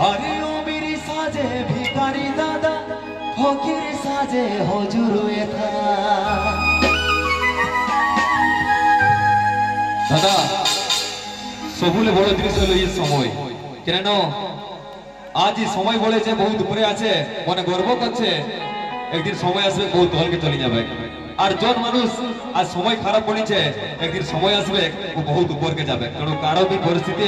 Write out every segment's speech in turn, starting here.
আরে অমির সাজে ভিখারি দাদা, ফকির সাজে হজুর এথা। দাদা সবুলে বড় জিনিস হলো এই সময়, কেন আজ এই সময় বলেছে বহুত উপরে আছে, মনে গর্ব করছে, একদিন সময় আসবে বহুত দলকে চলে যাবে। আর জন মানুষ আজ সময় খারাপ পড়েছে, একদিন সময় আসবে ও বহুত উপরকে যাবে। কারণ কারো বি পরিস্থিতি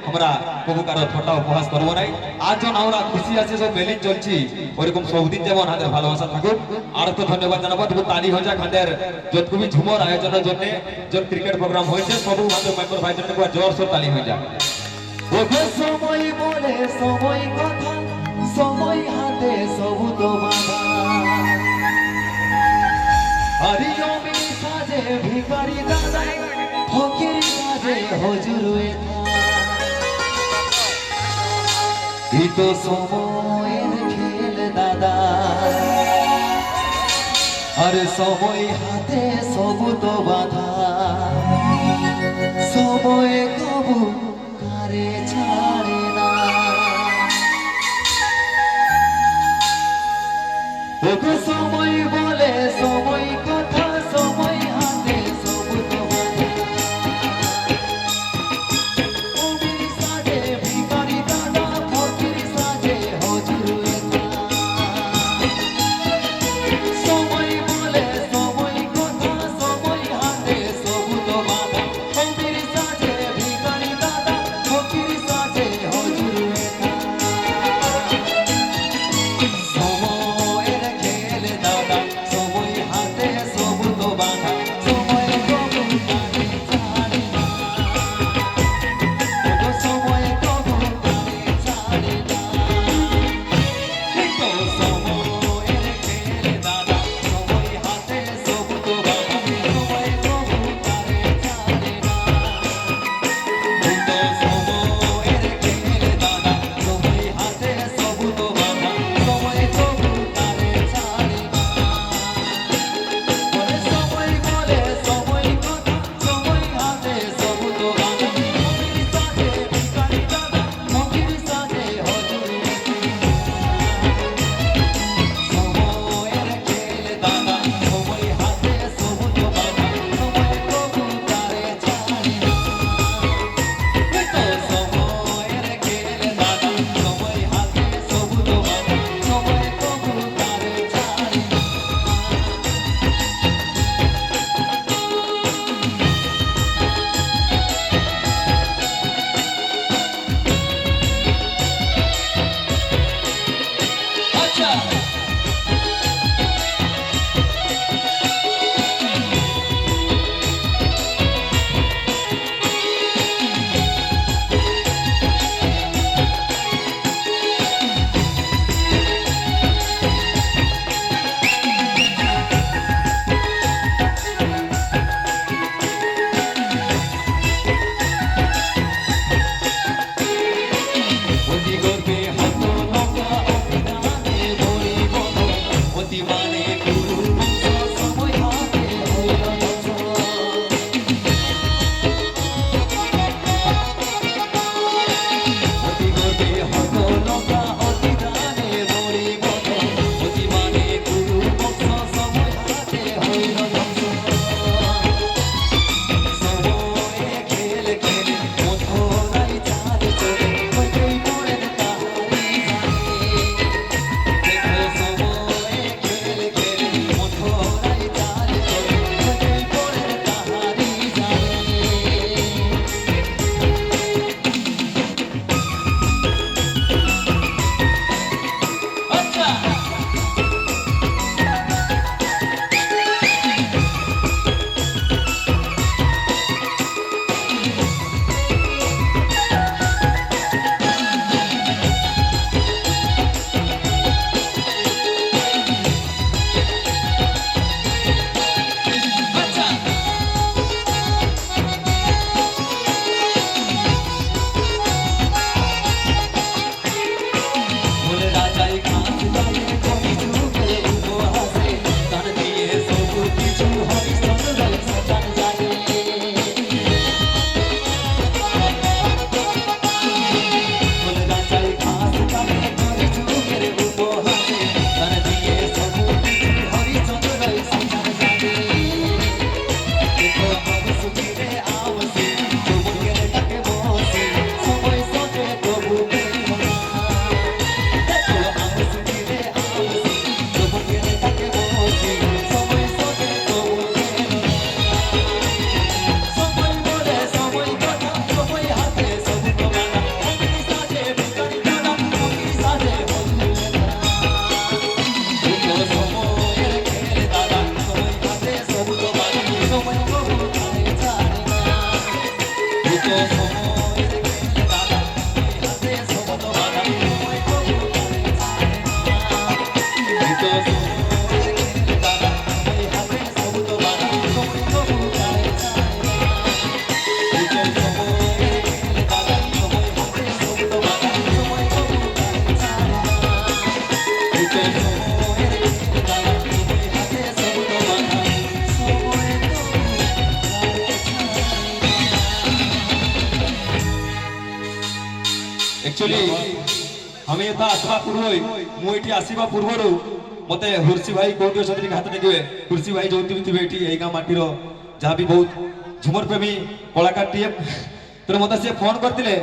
আমরা কবু কারো ছোটা উপহাস করবো নাই। আজ জন আমরা খুশি আছে সব মেলিন চলছি, ওইরকম সবদিন যেমন হাতের ভালোবাসা থাকুক। আর তো ধন্যবাদ জানাবো, তবু তালি হয়ে যাক হাতের যতকুবি ঝুমর আয়োজনের জন্য। যখন ক্রিকেট প্রোগ্রাম হয়েছে সবু হাতে মেম্বার ভাই জন্য জোর সোর তালি হয়ে যাক। সময় বলে সময় কথা, সময় হাতে সবু তো বাধা। আরে অমির সাজে ভিখারি দাদা, ফকির সাজে হজুর এথা। এই তো সময়ের খেল দাদা, আরে সময় হাতে সবু তো বাধা। সময় কবু কারে ছাড়ে না। ওগো সময় বলে সময় কথা, সময় হাতে সবু তো বাধা। অমির সাজে ভিখারি দাদা, ফকির সাজে হজুর এথা। সময় বলে সময় কথা, সময় হাতে সবু তো বাধা। অমির সাজে ভিখারি দাদা, ফকির সাজে একচুয়ালি আমি এটা আসবা পূর্বই মু এটি আসিবা পূর্বরু মতে হুরসি ভাই কোটি অଛନ୍ତି ଟିକେ ହାତ ଟେକିବେ হুরসি ଭାଇ ଯୋଉଠି ବି ଥିବେ ଏଠି ଏଇ ଗାଁ ମାଟିର ଯାହା ବି ବହୁତ ଝୁମର ପ୍ରେମୀ କଳାକାରଟିଏ ତେଣୁ ମତେ ସେ ଫୋନ କରିଥିଲେ